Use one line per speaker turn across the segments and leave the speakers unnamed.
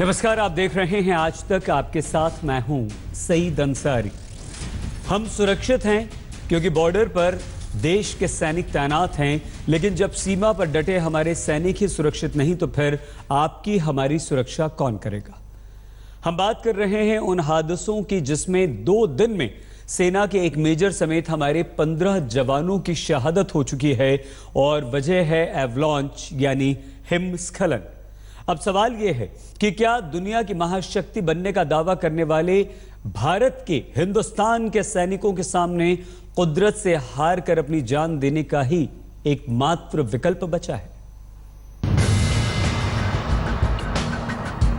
नमस्कार, आप देख रहे हैं आज तक। आपके साथ मैं हूं सईद अंसारी। हम सुरक्षित हैं क्योंकि बॉर्डर पर देश के सैनिक तैनात हैं, लेकिन जब सीमा पर डटे हमारे सैनिक ही सुरक्षित नहीं तो फिर आपकी हमारी सुरक्षा कौन करेगा। हम बात कर रहे हैं उन हादसों की जिसमें 2 दिन में सेना के एक मेजर समेत हमारे 15 जवानों की शहादत हो चुकी है और वजह है एवलांच यानी हिमस्खलन। अब सवाल यह है कि क्या दुनिया की महाशक्ति बनने का दावा करने वाले भारत के, हिंदुस्तान के सैनिकों के सामने कुदरत से हार कर अपनी जान देने का ही एकमात्र विकल्प बचा है।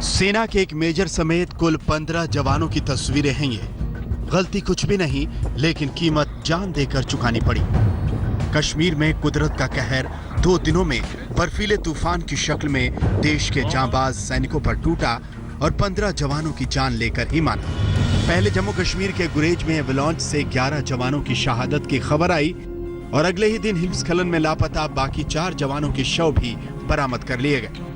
सेना के एक मेजर समेत कुल 15 जवानों की तस्वीरें हैं ये। गलती कुछ भी नहीं, लेकिन कीमत जान देकर चुकानी पड़ी। कश्मीर में कुदरत का कहर 2 दिनों में बर्फीले तूफान की शक्ल में देश के जांबाज सैनिकों पर टूटा और 15 जवानों की जान लेकर ही माना। पहले जम्मू कश्मीर के गुरेज में एवलांच से 11 जवानों की शहादत की खबर आई और अगले ही दिन हिमस्खलन में लापता बाकी 4 जवानों के शव भी बरामद कर लिए गए।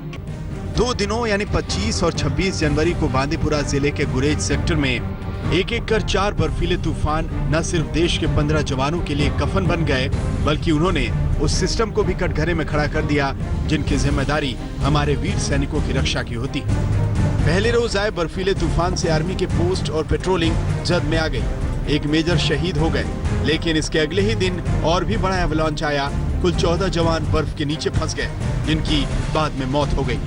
2 दिनों यानी 25 और 26 जनवरी को बांदीपुरा जिले के गुरेज सेक्टर में एक एक कर 4 बर्फीले तूफान न सिर्फ देश के 15 जवानों के लिए कफन बन गए, बल्कि उन्होंने उस सिस्टम को भी कटघरे में खड़ा कर दिया जिनकी जिम्मेदारी हमारे वीर सैनिकों की रक्षा की होती। पहले रोज आए बर्फीले तूफान से आर्मी के पोस्ट और पेट्रोलिंग जद में आ गई। एक मेजर शहीद हो गए, लेकिन इसके अगले ही दिन और भी बड़ा एवलांच आया। कुल 14 जवान बर्फ के नीचे फंस गए, जिनकी बाद में मौत हो गई।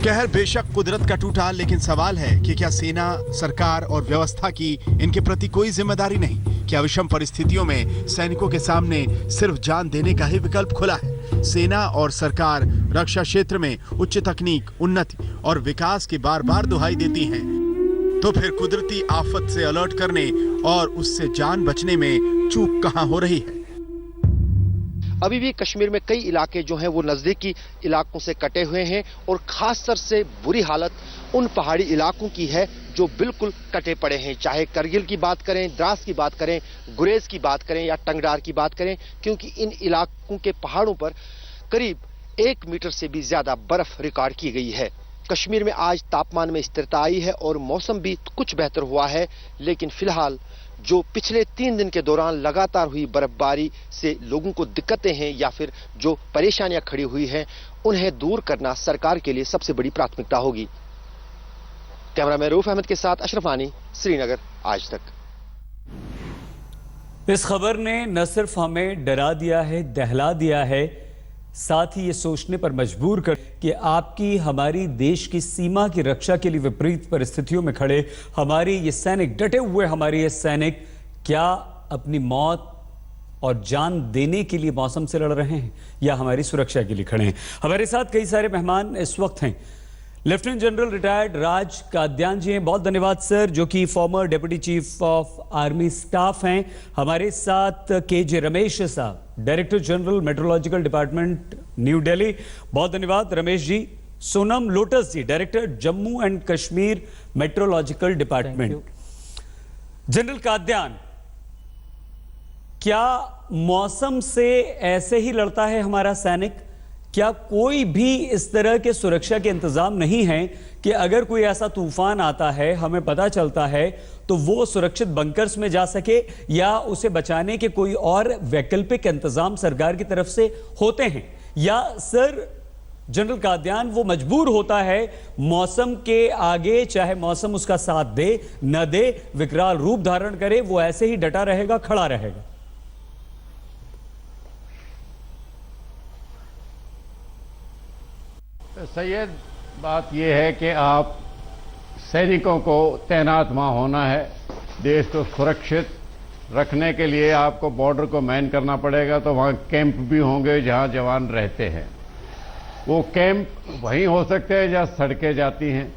कहर बेशक कुदरत का टूटा, लेकिन सवाल है कि क्या सेना, सरकार और व्यवस्था की इनके प्रति कोई जिम्मेदारी नहीं? क्या विषम परिस्थितियों में सैनिकों के सामने सिर्फ जान देने का ही विकल्प खुला है? सेना और सरकार रक्षा क्षेत्र में उच्च तकनीक, उन्नति और विकास की बार बार दुहाई देती हैं, तो फिर कुदरती आफत से अलर्ट करने और उससे जान बचने में चूक कहां हो रही है?
अभी भी कश्मीर में कई इलाके जो हैं वो नज़दीकी इलाकों से कटे हुए हैं और खासकर से बुरी हालत उन पहाड़ी इलाकों की है जो बिल्कुल कटे पड़े हैं। चाहे करगिल की बात करें, द्रास की बात करें, गुरेज की बात करें या टंगडार की बात करें, क्योंकि इन इलाकों के पहाड़ों पर करीब 1 मीटर से भी ज्यादा बर्फ रिकॉर्ड की गई है। कश्मीर में आज तापमान में स्थिरता आई है और मौसम भी कुछ बेहतर हुआ है, लेकिन फिलहाल जो पिछले 3 दिन के दौरान लगातार हुई बर्फबारी से लोगों को दिक्कतें हैं या फिर जो परेशानियां खड़ी हुई हैं, उन्हें दूर करना सरकार के लिए सबसे बड़ी प्राथमिकता होगी। कैमरामैन रूफ अहमद के साथ अशरफ आनी, श्रीनगर, आज तक।
इस खबर ने न सिर्फ हमें डरा दिया है, दहला दिया है, साथ ही ये सोचने पर मजबूर कर कि आपकी हमारी देश की सीमा की रक्षा के लिए विपरीत परिस्थितियों में खड़े हमारे ये सैनिक, डटे हुए हमारे ये सैनिक, क्या अपनी मौत और जान देने के लिए मौसम से लड़ रहे हैं या हमारी सुरक्षा के लिए खड़े हैं? हमारे साथ कई सारे मेहमान इस वक्त हैं। Lieutenant general retired Raj Kadyan ji हैं, बहुत धन्यवाद सर, जो कि former deputy chief of army staff हैं। हमारे साथ के रमेश साहब, director general metrological department, new Delhi, बहुत धन्यवाद Ramesh ji. Sonam Lotus ji, director Jammu and Kashmir metrological department. General Kadyan, क्या मौसम से ऐसे ही लड़ता है हमारा सैनिक? क्या कोई भी इस तरह के सुरक्षा के इंतजाम नहीं है कि अगर कोई ऐसा तूफान आता है, हमें पता चलता है, तो वो सुरक्षित बंकर्स में जा सके या उसे बचाने के कोई और वैकल्पिक इंतजाम सरकार की तरफ से होते हैं? या सर जनरल काद्यान वो मजबूर होता है मौसम के आगे, चाहे मौसम उसका साथ दे न दे, विकराल रूप धारण करे, वो ऐसे ही डटा रहेगा, खड़ा रहेगा?
सैयद, बात यह है कि आप सैनिकों को तैनात वहाँ होना है। देश को सुरक्षित रखने के लिए आपको बॉर्डर को मैन करना पड़ेगा, तो वहाँ कैंप भी होंगे जहाँ जवान रहते हैं। वो कैंप वहीं हो सकते हैं जहाँ सड़कें जाती हैं।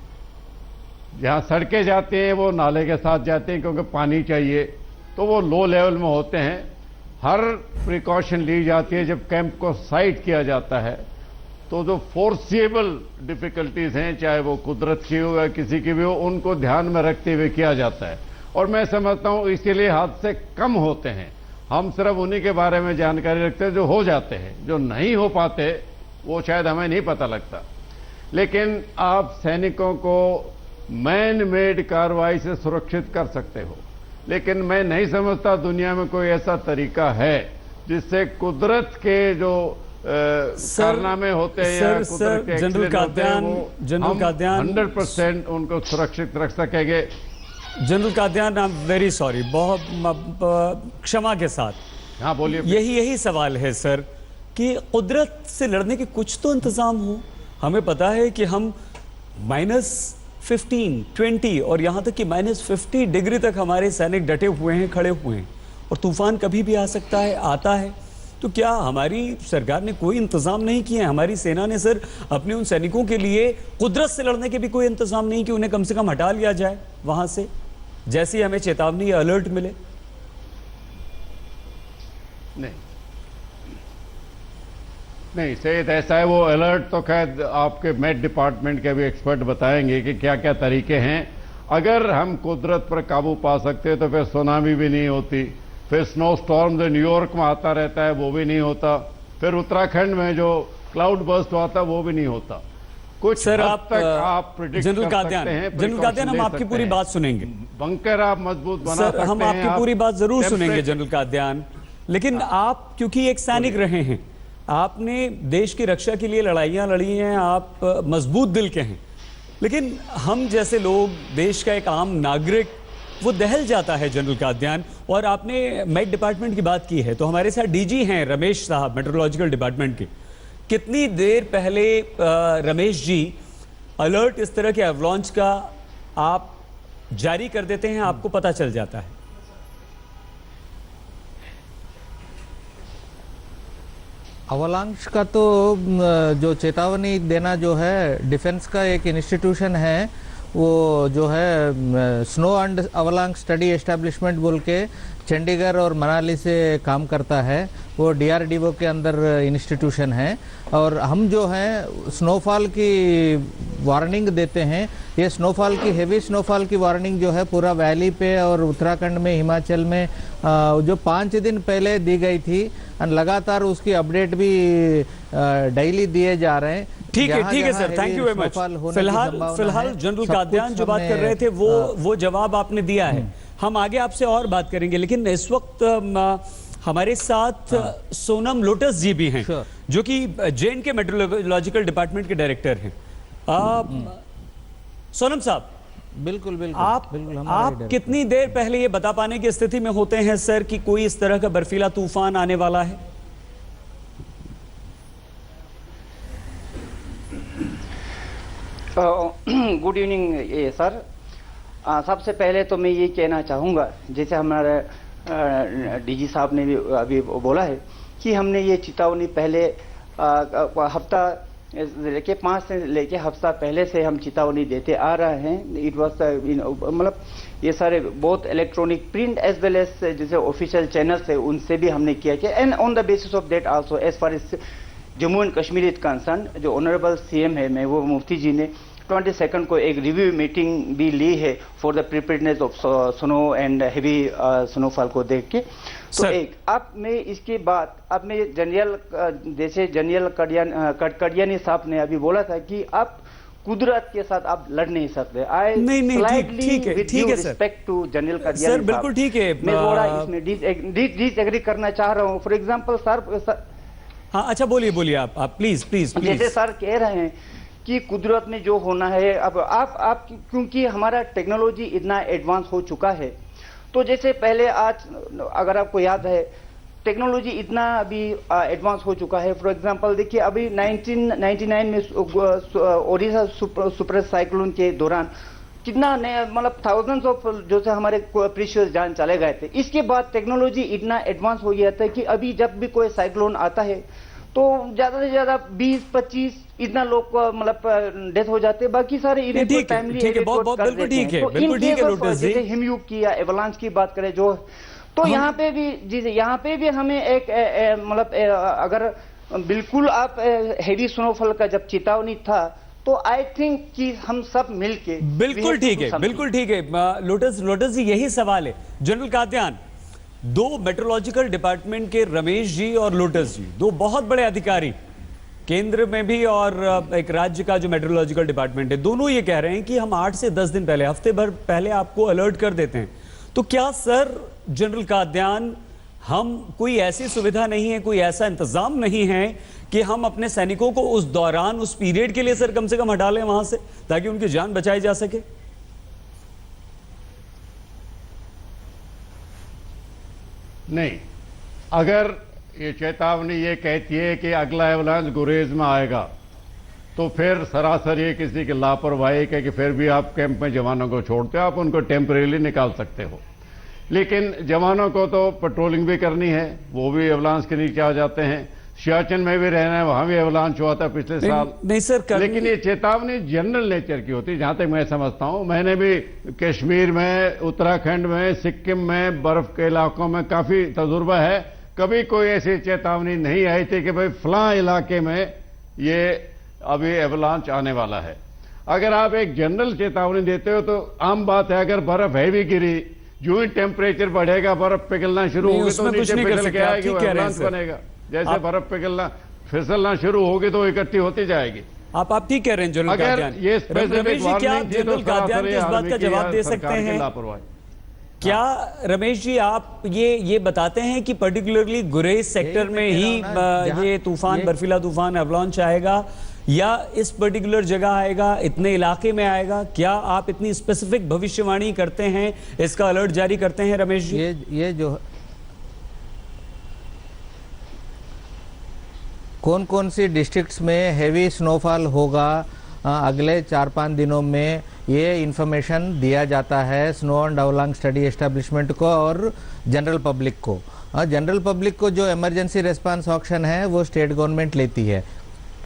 जहाँ सड़कें जाती हैं वो नाले के साथ जाते हैं, क्योंकि पानी चाहिए, तो वो लो लेवल में होते हैं। हर प्रिकॉशन ली जाती है। जब कैंप को साइट किया जाता है तो जो फोर्सिएबल डिफिकल्टीज हैं, चाहे वो कुदरत की हो या किसी की भी हो, उनको ध्यान में रखते हुए किया जाता है। और मैं समझता हूं इसीलिए हादसे कम होते हैं। हम सिर्फ उन्हीं के बारे में जानकारी रखते हैं जो हो जाते हैं, जो नहीं हो पाते वो शायद हमें नहीं पता लगता। लेकिन आप सैनिकों को मैन मेड कार्रवाई से सुरक्षित कर सकते हो, लेकिन मैं नहीं समझता दुनिया में कोई ऐसा तरीका है जिससे कुदरत के जो कारनामे होते हैं या कुदरत के
जनरल कादियान
100% उनको सुरक्षित रख सकेंगे।
General Kadian, I am very sorry, बहुत क्षमा के साथ।
हाँ बोलिए।
यही सवाल है सर कि कुदरत से लड़ने के कुछ तो इंतजाम हो। हमें पता है कि हम -15, 20 और यहाँ तक कि -50 डिग्री तक हमारे सैनिक डटे हुए हैं, खड़े हुए हैं, और तूफान कभी भी आ सकता है, आता है। तो क्या हमारी सरकार ने कोई इंतजाम नहीं किए? हमारी सेना ने सर अपने उन सैनिकों के लिए कुदरत से लड़ने के भी कोई इंतजाम नहीं कि उन्हें कम से कम हटा लिया जाए वहां से, जैसे हमें चेतावनी या अलर्ट मिले?
नहीं सैयद, ऐसा है, वो अलर्ट तो खैर आपके मेट डिपार्टमेंट के भी एक्सपर्ट बताएंगे कि क्या क्या तरीके हैं। अगर हम कुदरत पर काबू पा सकते तो फिर सुनामी भी नहीं होती, फिर स्नो स्टॉर्म जो न्यूयॉर्क में आता रहता है वो भी नहीं होता, फिर उत्तराखंड में जो क्लाउड बर्स्ट होता है वो भी नहीं होता। कुछ
सर
आप प्रेडिक्ट
जनरल
कर सकते हैं,
जनरल कादियान, हम आपकी पूरी बात सुनेंगे।
बंकर आप मजबूत बना सकते हैं।
हम आपकी पूरी बात जरूर सुनेंगे जनरल कादियान, लेकिन आप क्योंकि एक सैनिक रहे हैं, आपने देश की रक्षा के लिए लड़ाइयां लड़ी हैं, आप मजबूत दिल के हैं, लेकिन हम जैसे लोग, देश का एक आम नागरिक, वो दहल जाता है जनरल कादियान। और आपने मेट डिपार्टमेंट की बात की है, तो हमारे साथ डीजी हैं रमेश साहब, मेट्रोलॉजिकल डिपार्टमेंट के। कितनी देर पहले रमेश जी अलर्ट इस तरह के अवलॉन्च का आप जारी कर देते हैं, आपको पता चल जाता है?
अवलांच का तो जो चेतावनी देना जो है, डिफेंस का एक इंस्टीट्यूशन है, वो जो है snow and avalanche study establishment बोल के चंडीगढ़ और मनाली से काम करता है। वो DRDO के अंदर इंस्टीट्यूशन है, और हम जो है स्नोफॉल की वार्निंग देते हैं। ये स्नोफॉल की, हेवी स्नोफॉल की वार्निंग जो है पूरा वैली पे और उत्तराखंड में, हिमाचल में जो 5 दिन पहले दी गई थी, और लगातार उसकी अपडेट भी डेली दिए जा रहे हैं।
ठीक है sir, thank you very much. फिलहाल जनरल कादियान जो बात कर रहे थे वो जवाब आपने दिया है। हम आगे आपसे और बात करेंगे, लेकिन इस वक्त हमारे साथ सोनम लोटस जी भी हैं, जो कि JNK मेट्रोलॉजिकल डिपार्टमेंट के डायरेक्टर हैं। सोनम साहब,
बिल्कुल
आप कितनी देर पहले ये बता पाने की स्थिति में होते हैं सर कि कोई इस तरह का बर्फीला तूफान आने वाला है?
Good evening sir. सबसे पहले तो मैं ये कहना चाहूँगा, जैसे हमारे डीजी साहब ने भी अभी बोला है कि हमने ये चेतावनी पहले हफ्ता लेके 5 से लेके हफ्ता पहले से हम चेतावनी देते आ रहे हैं। इट वाज मतलब ये सारे बहुत electronic print as well as जैसे ऑफिशियल चैनल्स है उनसे भी हमने किया कि and on the basis of that also as far as Jammu and Kashmir is concern, जो ऑनरेबल CM है महबूबा मुफ्ती जी ने 22 को एक रिव्यू मीटिंग भी ली है for the preparedness of snow and heavy snowfall को देख के। तो एक अब मैं इसके बाद अब मैं जैसे जनरल कड़ियानी साहब ने अभी बोला था कि आप कुदरत के साथ आप लड़ नहीं सकते।
ठीक है
रिस्पेक्ट टू जनरल कड़ियानी
सर, बिल्कुल ठीक है।
मैं थोड़ा इसमें डिसएग्री करना चाह रहा हूँ। फॉर एग्जाम्पल सर,
हाँ अच्छा बोलिए आप प्लीज।
जैसे सर कह रहे हैं कि कुदरत में जो होना है, अब आप क्योंकि हमारा टेक्नोलॉजी इतना एडवांस हो चुका है, तो जैसे पहले आज अगर आपको याद है टेक्नोलॉजी इतना अभी एडवांस हो चुका है। फॉर एग्जांपल देखिए अभी 1999 में ओडिशा सुपर साइक्लोन के दौरान कितना नया मतलब थाउजेंड्स ऑफ जो से हमारे प्रीशियस जान चले गए थे। इसके बाद टेक्नोलॉजी इतना एडवांस हो गया था कि अभी जब भी कोई साइक्लोन आता है तो ज्यादा से ज्यादा 20-25 इतना लोग को मतलब डेथ हो जाते हैं, बाकी सारे
बिल्कुल ठीक है।
जैसे हिमयुग की या एवलांच की बात करें जो, तो यहाँ पे भी यहाँ पे भी हमें एक मतलब अगर बिल्कुल आप हेवी स्नोफॉल का जब चेतावनी था तो आई थिंक कि हम सब मिलके
बिल्कुल ठीक है। लोटस जी, यही सवाल है। जनरल कादियान, 2 मेट्रोलॉजिकल डिपार्टमेंट के रमेश जी और लोटस जी, 2 बहुत बड़े अधिकारी, केंद्र में भी और एक राज्य का जो मेट्रोलॉजिकल डिपार्टमेंट है, दोनों ये कह रहे हैं कि हम 8 से 10 दिन पहले, हफ्ते भर पहले आपको अलर्ट कर देते हैं। तो क्या सर जनरल कादयान, हम कोई ऐसी सुविधा नहीं है, कोई ऐसा इंतजाम नहीं है कि हम अपने सैनिकों को उस दौरान, उस पीरियड के लिए सर कम से कम हटा लें वहां से, ताकि उनकी जान बचाई जा सके?
नहीं, अगर ये चेतावनी ये कहती है कि अगला एवलांच गुरेज में आएगा, तो फिर सरासर ये किसी की लापरवाही है कि फिर भी आप कैंप में जवानों को छोड़ते हो, आप उनको टेम्परेरी निकाल सकते हो। लेकिन जवानों को तो पेट्रोलिंग भी करनी है, वो भी एवलांच के नीचे आ जाते हैं। सियाचिन में भी रहना है, वहां भी एवलांच हुआ था पिछले साल।
नहीं सर,
लेकिन ये चेतावनी जनरल नेचर की होती है, जहां तक मैं समझता हूं। मैंने भी कश्मीर में, उत्तराखंड में, सिक्किम में, बर्फ के इलाकों में काफी तजुर्बा है। कभी कोई ऐसी चेतावनी नहीं आई थी कि भाई फलां इलाके में ये अभी एवलांच आने वाला है। अगर आप एक जनरल चेतावनी देते हो तो आम बात है, अगर बर्फ हैवी गिरी, जो ही टेम्परेचर बढ़ेगा, बर्फ पिघलना शुरू होगी तो नीचे पिघल के आएगी, वो एवलांच बनेगा। जैसे बर्फ पिघलना, फिसलना शुरू होगी तो इकट्ठी होती जाएगी।
आप ठीक कह रहे हैं जनरल कादयान।
ये
रमेश जी, क्या जनरल कादयान इस बात का जवाब दे सकते हैं? क्या रमेश जी आप ये बताते हैं कि पर्टिकुलरली गुरेज सेक्टर में ही ये तूफान, बर्फीला तूफान एवलांच आएगा, या इस पर्टिकुलर जगह आएगा, इतने इलाके में आएगा? क्या आप इतनी स्पेसिफिक भविष्यवाणी करते हैं, इसका अलर्ट जारी करते हैं रमेश जी?
ये जो कौन कौन सी डिस्ट्रिक्ट्स में हैवी स्नोफॉल होगा अगले 4-5 दिनों में, ये इंफॉर्मेशन दिया जाता है snow and avalanche study establishment को और जनरल पब्लिक को। जनरल पब्लिक को जो इमरजेंसी रिस्पांस ऑक्शन है वो स्टेट गवर्नमेंट लेती है।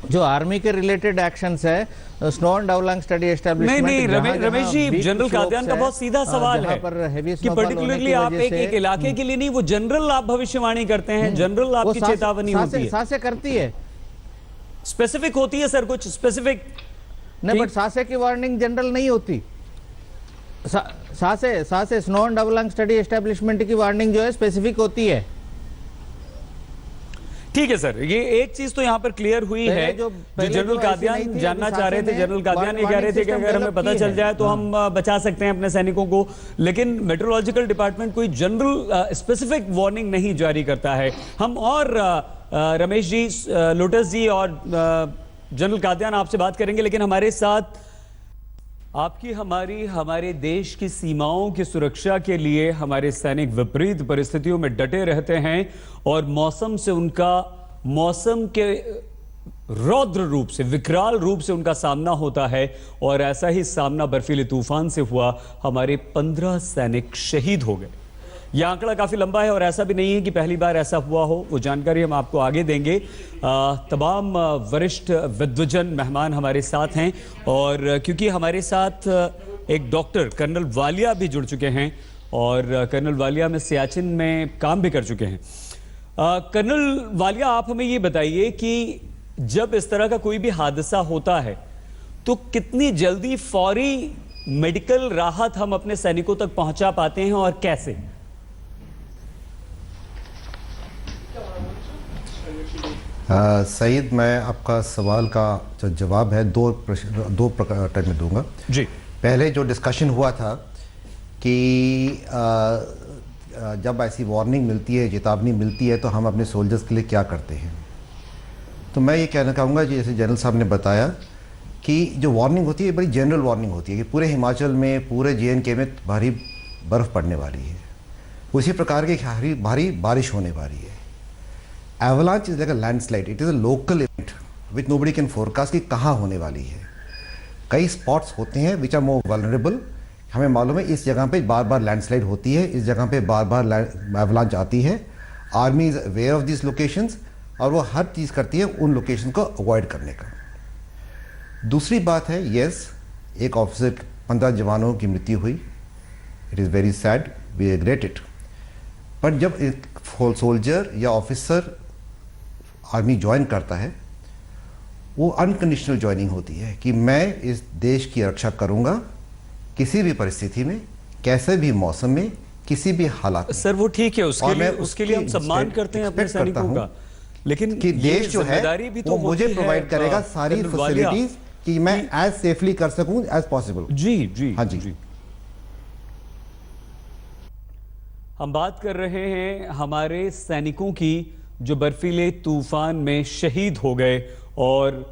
जो आर्मी के रिलेटेड एक्शंस है, snow and avalanche study establishment.
नहीं रमेश जी, जनरल कादयान का बहुत सीधा सवाल है कि पर्टिकुलरली आप एक इलाके के लिए नहीं, वो जनरल आप भविष्यवाणी करते हैं, जनरल आपकी चेतावनी होती है।
सांसें करती है,
स्पेसिफिक होती है सर, कुछ स्पेसिफिक
नहीं, बट सांसें की वार्निंग जनरल नहीं होती। सांसें snow and avalanche study establishment की वार्निंग जो है स्पेसिफिक होती है।
ठीक है सर, ये एक चीज तो यहाँ पर क्लियर हुई है जो जनरल कादयान जानना चाह रहे थे। जनरल कादयान ये कह रहे थे कि अगर हमें पता चल जाए तो हम बचा सकते हैं अपने सैनिकों को, लेकिन मेट्रोलॉजिकल डिपार्टमेंट कोई जनरल स्पेसिफिक वार्निंग नहीं जारी करता है। हम और रमेश जी, लोटस जी और जनरल कादयान आपसे बात करेंगे, लेकिन हमारे साथ आपकी हमारे देश की सीमाओं की सुरक्षा के लिए हमारे सैनिक विपरीत परिस्थितियों में डटे रहते हैं और मौसम के रौद्र रूप से, विकराल रूप से उनका सामना होता है। और ऐसा ही सामना बर्फीले तूफान से हुआ, हमारे 15 सैनिक शहीद हो गए। यह आंकड़ा काफी लंबा है और ऐसा भी नहीं है कि पहली बार ऐसा हुआ हो, वो जानकारी हम आपको आगे देंगे। तमाम वरिष्ठ विद्वजन मेहमान हमारे साथ हैं और क्योंकि हमारे साथ एक डॉक्टर कर्नल वालिया भी जुड़ चुके हैं और कर्नल वालिया में सियाचिन में काम भी कर चुके हैं। कर्नल वालिया, आप हमें ये बताइए कि जब इस तरह का कोई भी हादसा होता है तो कितनी जल्दी फौरी मेडिकल राहत हम अपने सैनिकों तक पहुंचा पाते हैं और कैसे?
सईद, मैं आपका सवाल का जो जवाब है दो प्रकार में दूंगा
जी।
पहले जो डिस्कशन हुआ था कि जब ऐसी वार्निंग मिलती है, चेतावनी मिलती है, तो हम अपने सोल्जर्स के लिए क्या करते हैं, तो मैं ये कहना चाहूँगा जैसे जनरल साहब ने बताया कि जो वार्निंग होती है बड़ी जनरल वार्निंग होती है कि पूरे हिमाचल में, पूरे JNK में भारी बर्फ़ पड़ने वाली है, उसी प्रकार की भारी बारिश होने वाली है। Avalanche is like a landslide, it is a local event which nobody can forecast कि कहाँ होने वाली है। कई स्पॉट्स होते हैं विच आर मोर वल्नरेबल, हमें मालूम है इस जगह पे बार बार लैंडस्लाइड होती है, इस जगह पे बार बार एवलांच आती है। Army is aware of this locations और वो हर चीज़ करती है उन लोकेशन को अवॉइड करने का। दूसरी बात है, यस, एक ऑफिसर 15 जवानों की मृत्यु हुई, it is very sad, we regret it. पर जब एक सोल्जर या ऑफिसर आर्मी ज्वाइन करता है, वो अनकंडीशनल ज्वाइनिंग होती है कि मैं इस देश की रक्षा करूंगा किसी भी परिस्थिति में, कैसे भी मौसम में, किसी भी हालात में।
सर वो ठीक है, उसके लिए हम सम्मान करते हैं अपने सैनिकों का, लेकिन
कि
ये
देश जो है
जिम्मेदारी भी तो
वो मुझे
होती है,
प्रोवाइड करेगा सारी
जनरल वालिया।
फैसिलिटीज कि मैं एज सेफली कर सकूं एज पॉसिबल।
जी जी
हाँ जी।
हम बात कर रहे हैं हमारे सैनिकों की जो बर्फीले तूफान में शहीद हो गए और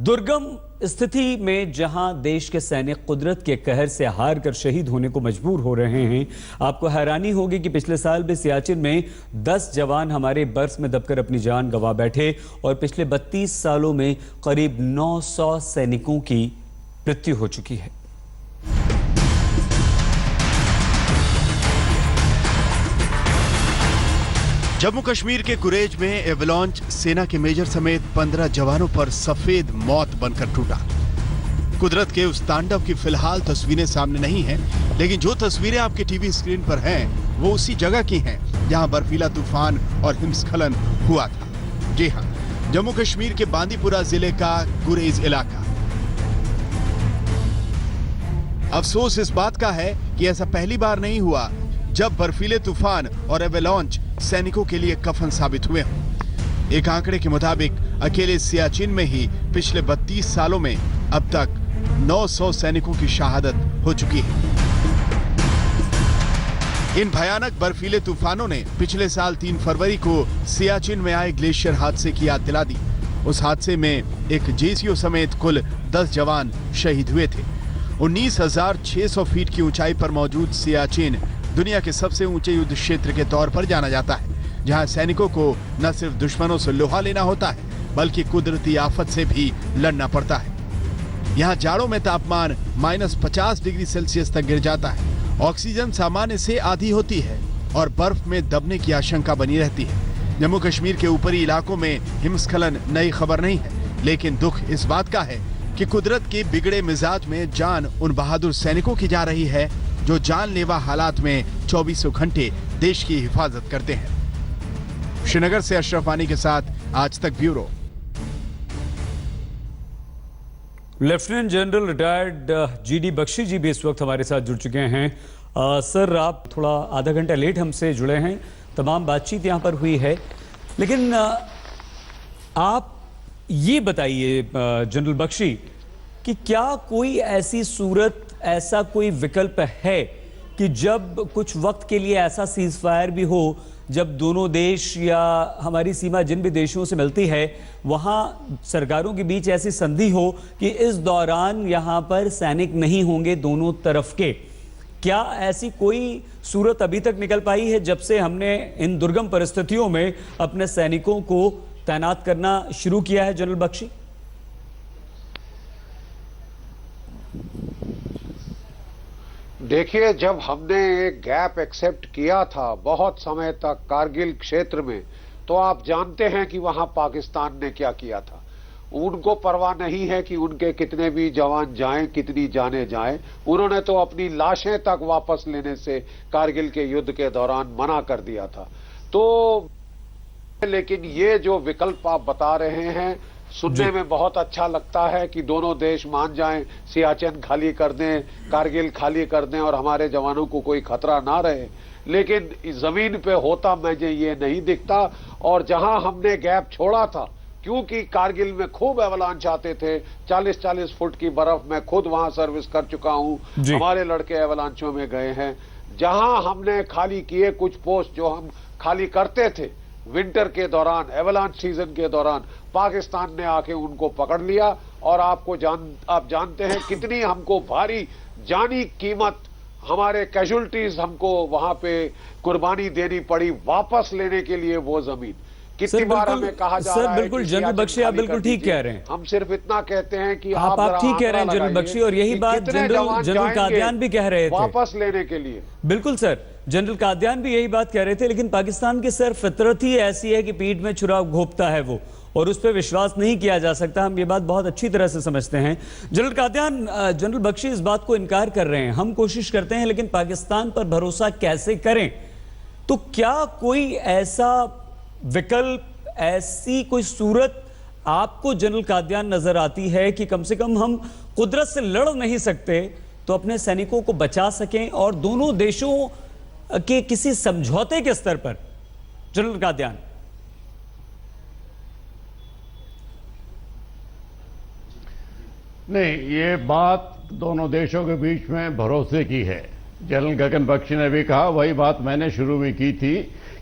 दुर्गम स्थिति में जहां देश के सैनिक कुदरत के कहर से हार कर शहीद होने को मजबूर हो रहे हैं। आपको हैरानी होगी कि पिछले साल भी सियाचिन में 10 जवान हमारे बर्फ में दबकर अपनी जान गंवा बैठे और पिछले 32 सालों में करीब 900 सैनिकों की मृत्यु हो चुकी है।
जम्मू कश्मीर के कुरेज में एवलांच सेना के मेजर समेत 15 जवानों पर सफेद मौत बनकर टूटा। कुदरत के उस तांडव की फिलहाल तस्वीरें सामने नहीं हैं, लेकिन जो तस्वीरें आपके टीवी स्क्रीन पर हैं वो उसी जगह की हैं जहां बर्फीला तूफान और हिमस्खलन हुआ था। जी हां, जम्मू कश्मीर के बांदीपुरा जिले का गुरेज इलाका। अफसोस इस बात का है कि ऐसा पहली बार नहीं हुआ जब बर्फीले तूफान और एवलांच सैनिकों के लिए कफन साबित हुए हों। एक आंकड़े के मुताबिक अकेले सियाचिन में ही पिछले 32 सालों में अब तक 900 सैनिकों की शहादत हो चुकी है। इन भयानक बर्फीले तूफानों ने पिछले साल 3 फरवरी को सियाचिन में आए ग्लेशियर हादसे की याद दिला दी। उस हादसे में एक जेसीओ समेत कुल 10 जवान शहीद हुए थे। 19,600 फीट की ऊंचाई पर मौजूद सियाचिन दुनिया के सबसे ऊंचे युद्ध क्षेत्र के तौर पर जाना जाता है, जहां सैनिकों को न सिर्फ दुश्मनों से लोहा लेना होता है बल्कि कुदरती आफत से भी लड़ना पड़ता है। यहां जाड़ों में तापमान -50 डिग्री सेल्सियस तक गिर जाता है, ऑक्सीजन सामान्य से आधी होती है और बर्फ में दबने की आशंका बनी रहती है। जम्मू कश्मीर के ऊपरी इलाकों में हिमस्खलन नई खबर नहीं है, लेकिन दुख इस बात का है कि कुदरत के बिगड़े मिजाज में जान उन बहादुर सैनिकों की जा रही है जो जानलेवा हालात में 24 घंटे देश की हिफाजत करते हैं। श्रीनगर से अशरफ वानी के साथ Aaj Tak bureau.
Lieutenant general retired GD Bakshi ji भी इस वक्त हमारे साथ जुड़ चुके हैं। सर, आप थोड़ा आधा घंटा लेट हमसे जुड़े हैं, तमाम बातचीत यहाँ पर हुई है, लेकिन आप ये बताइए जनरल बख्शी कि क्या कोई ऐसी सूरत, ऐसा कोई विकल्प है कि जब कुछ वक्त के लिए ऐसा सीज फायर भी हो, जब दोनों देश या हमारी सीमा जिन भी देशों से मिलती है वहां सरकारों के बीच ऐसी संधि हो कि इस दौरान यहां पर सैनिक नहीं होंगे दोनों तरफ के? क्या ऐसी कोई सूरत अभी तक निकल पाई है जब से हमने इन दुर्गम परिस्थितियों में अपने सैनिकों को तैनात करना शुरू किया है जनरल बख्शी?
देखिए, जब हमने एक गैप एक्सेप्ट किया था बहुत समय तक कारगिल क्षेत्र में, तो आप जानते हैं कि वहां पाकिस्तान ने क्या किया था। उनको परवाह नहीं है कि उनके कितने भी जवान जाएं, कितनी जाने जाएं, उन्होंने तो अपनी लाशें तक वापस लेने से कारगिल के युद्ध के दौरान मना कर दिया था। तो लेकिन ये जो विकल्प आप बता रहे हैं सुनने में बहुत अच्छा लगता है कि दोनों देश मान जाएं, सियाचिन खाली कर दें, कारगिल खाली कर दें और हमारे जवानों को कोई खतरा ना रहे, लेकिन जमीन पे होता मुझे ये नहीं दिखता। और जहां हमने गैप छोड़ा था, क्योंकि कारगिल में खूब एवलांच आते थे, 40-40 फुट की बर्फ, मैं खुद वहां सर्विस कर चुका हूं, हमारे लड़के एवलांचों में गए हैं। जहां हमने खाली किए कुछ पोस्ट जो हम खाली करते थे विंटर के दौरान, एवलांच सीजन के दौरान, पाकिस्तान ने आके उनको पकड़ लिया और आप जानते हैं कितनी हमको भारी जानी कीमत, हमारे कैजुअल्टीज हमको वहां पे कुर्बानी देनी पड़ी वापस लेने के लिए वो जमीन। कितनी बार हमें कहा जा रहा है।
बिल्कुल जनरल बख्शी, आप बिल्कुल ठीक कह रहे हैं।
हम सिर्फ इतना कहते हैं कि
आप ठीक कह रहे हैं जनरल बख्शी, और यही बात जनरल कादियान भी कह रहे थे
वापस लेने के लिए।
बिल्कुल सर, जनरल कादियान भी यही बात कह रहे थे, लेकिन पाकिस्तान की सर फितरत ही ऐसी है कि पीठ में छुरा घोंपता है वो, और उस पर विश्वास नहीं किया जा सकता। हम ये बात बहुत अच्छी तरह से समझते हैं। जनरल कादियान, जनरल बख्शी इस बात को इनकार कर रहे हैं, हम कोशिश करते हैं लेकिन पाकिस्तान पर भरोसा कैसे करें? तो क्या कोई ऐसा विकल्प, ऐसी कोई सूरत आपको जनरल कादियान नजर आती है कि कम से कम हम कुदरत से लड़ नहीं सकते तो अपने सैनिकों को बचा सकें और दोनों देशों के किसी समझौते के स्तर पर? जनरल कादियान,
नहीं, ये बात दोनों देशों के बीच में भरोसे की है। जनरल गगन बख्शी ने भी कहा, वही बात मैंने शुरू में की थी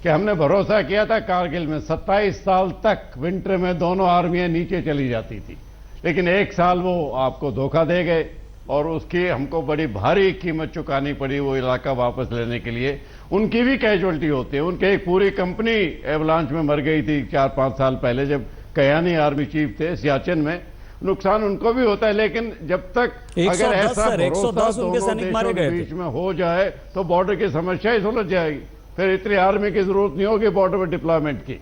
कि हमने भरोसा किया था कारगिल में 27 साल तक विंटर में दोनों आर्मियां नीचे चली जाती थी, लेकिन एक साल वो आपको धोखा दे गए और उसकी हमको बड़ी भारी कीमत चुकानी पड़ी वो इलाका वापस लेने के लिए। उनकी भी कैजुअल्टी होती है, उनके एक पूरी कंपनी एवलांच में मर गई थी 4-5 साल पहले जब कयानी आर्मी चीफ थे सियाचिन में। नुकसान उनको भी होता है, लेकिन जब तक अगर ऐसा भरोसा दोनों देशों के बीच में हो जाए तो बॉर्डर की समस्या ही सुलझ जाएगी, फिर इतनी आर्मी की जरूरत नहीं होगी बॉर्डर पर डिप्लॉयमेंट की।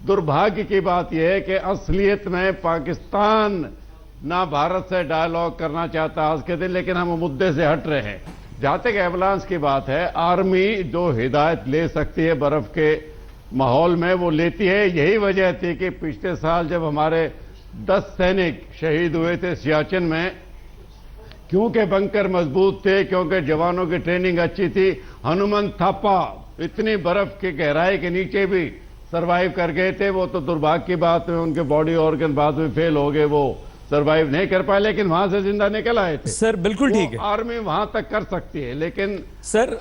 दुर्भाग्य की बात यह है कि असलियत में पाकिस्तान ना भारत से डायलॉग करना चाहता आज के दिन, लेकिन हम मुद्दे से हट रहे हैं। जहां तक एवलांस की बात है, आर्मी जो हिदायत ले सकती है बर्फ के माहौल में वो लेती है। यही वजह थी कि पिछले साल जब हमारे 10 सैनिक शहीद हुए थे सियाचिन में, क्योंकि बंकर मजबूत थे, क्योंकि जवानों की ट्रेनिंग अच्छी थी। हनुमंत थापा इतनी बर्फ की गहराई के नीचे भी सरवाइव कर गए थे। वो तो दुर्भाग्य की बात है, उनके बॉडी ऑर्गन बाद में फेल हो गए, वो सरवाइव नहीं कर पाए, लेकिन वहां से जिंदा निकल आए थे।
सर बिल्कुल ठीक है,
आर्मी वहां तक कर सकती है, लेकिन
सर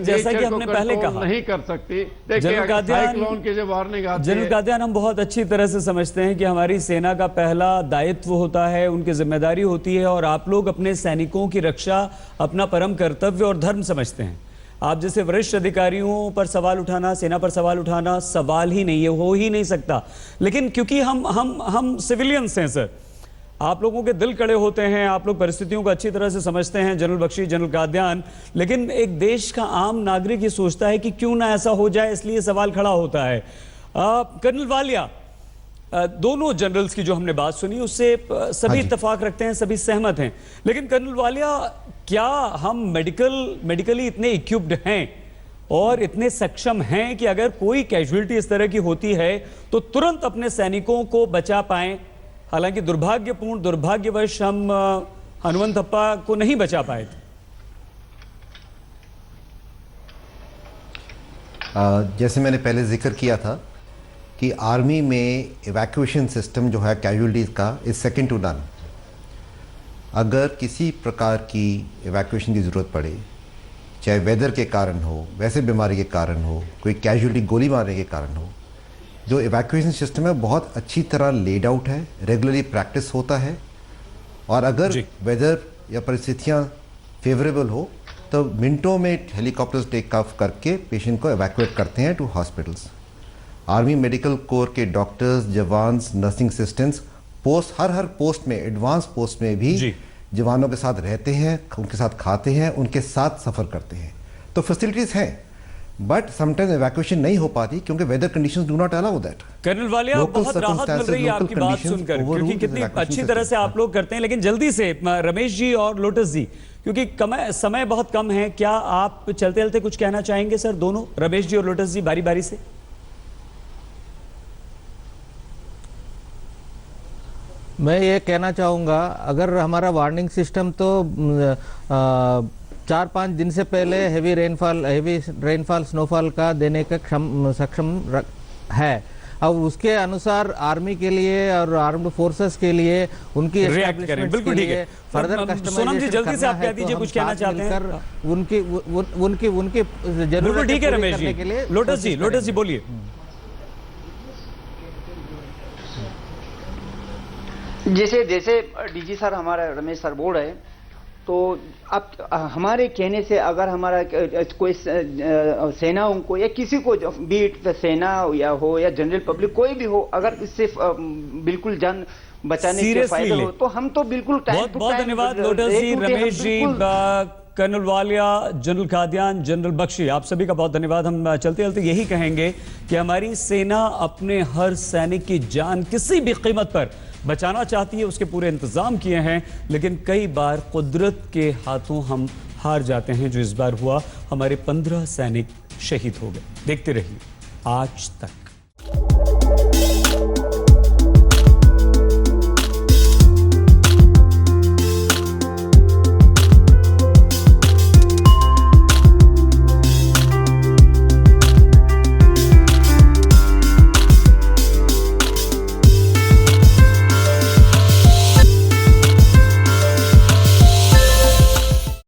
जैसा कि हमने पहले कहा
नहीं कर सकती। देखिए साइक्लोन की जो वार्निंग आती है,
जनरल कादियान, हम बहुत अच्छी तरह से समझते हैं कि हमारी सेना का पहला दायित्व होता है, उनकी जिम्मेदारी होती है, और आप लोग अपने सैनिकों की रक्षा अपना परम कर्तव्य और धर्म समझते हैं। आप जैसे वरिष्ठ अधिकारियों पर सवाल उठाना, सेना पर सवाल उठाना सवाल ही नहीं है, हो ही नहीं सकता। लेकिन क्योंकि हम सिविलियंस हैं सर, आप लोगों के दिल कड़े होते हैं, आप लोग परिस्थितियों को अच्छी तरह से समझते हैं, जनरल बख्शी, जनरल कादियान, लेकिन एक देश का आम नागरिक ये सोचता है कि क्यों ना ऐसा हो जाए, इसलिए सवाल खड़ा होता है। कर्नल वालिया, दोनों जनरल्स की जो हमने बात सुनी उससे सभी इत्तेफाक रखते हैं, सभी सहमत हैं, लेकिन कर्नल वालिया, क्या हम मेडिकली इतने इक्विप्ड हैं और इतने सक्षम हैं कि अगर कोई कैजुअलिटी इस तरह की होती है तो तुरंत अपने सैनिकों को बचा पाएं? हालांकि दुर्भाग्यवश हम हनुमंत थप्पा को नहीं बचा पाए थे।
जैसे मैंने पहले जिक्र किया था कि आर्मी में इवैक्यूएशन सिस्टम जो है कैजुअलिटीज़ का इज सेकंड टू नन। अगर किसी प्रकार की इवैक्यूएशन की ज़रूरत पड़े, चाहे वेदर के कारण हो, वैसे बीमारी के कारण हो, कोई कैजुअलिटी गोली मारने के कारण हो, जो इवैक्यूएशन सिस्टम है बहुत अच्छी तरह लेड आउट है, रेगुलरली प्रैक्टिस होता है, और अगर वेदर या परिस्थितियाँ फेवरेबल हो तो मिनटों में हेलीकॉप्टर्स टेक ऑफ करके पेशेंट को एवैक्यूएट करते हैं to hospitals. Army medical corps के doctors, jawans, nursing assistants post हर पोस्ट में, एडवांस पोस्ट में भी जवानों के साथ रहते हैं, उनके साथ खाते हैं, उनके साथ सफ़र करते हैं। तो फैसिलिटीज़ हैं, बट समटाइम्स इवैक्यूएशन नहीं हो पाती क्योंकि weather conditions do not allow that.
Colonel Walia, बहुत राहत मिल रही है आपकी बात सुनकर, क्योंकि कितनी अच्छी तरह से आप लोग करते हैं। लेकिन जल्दी से रमेश जी और लोटस जी, क्योंकि समय बहुत कम है, क्या आप चलते चलते कुछ कहना चाहेंगे सर? दोनों, रमेश जी और लोटस जी, बारी बारी से।
मैं ये कहना चाहूँगा, अगर हमारा वार्निंग सिस्टम तो 4-5 दिन से पहले हेवी रेनफॉल स्नोफॉल का देने का सक्षम है। अब उसके अनुसार आर्मी के लिए और आर्म्ड फोर्सेस के लिए उनकी एस्टैब्लिशमेंट के लिए फर्दर कस्टमाइजेशन
जल्दी से आप कह दीजिए, कुछ कहना चाहते हैं?
उनकी जरूरत
ठीक है रमेश जी। लोटस जी बोलिए।
जैसे डीजी सर, हमारा रमेश सर बोल रहे हैं, तो अब हमारे कहने से अगर हमारा कोई सेनाओं को या किसी को, बीट सेना या जनरल पब्लिक कोई भी हो, अगर इससे बिल्कुल जान बचाने के फायदा हो तो हम तो बिल्कुल
बहुत धन्यवाद Lotus ji, Ramesh ji, colonel Walia, general Kadian, general Bakshi, आप सभी का बहुत धन्यवाद। हम चलते चलते यही कहेंगे कि हमारी सेना अपने हर सैनिक की जान किसी भी कीमत पर बचाना चाहती है, उसके पूरे इंतजाम किए हैं, लेकिन कई बार कुदरत के हाथों हम हार जाते हैं, जो इस बार हुआ। हमारे 15 सैनिक शहीद हो गए। देखते रहिए आज तक।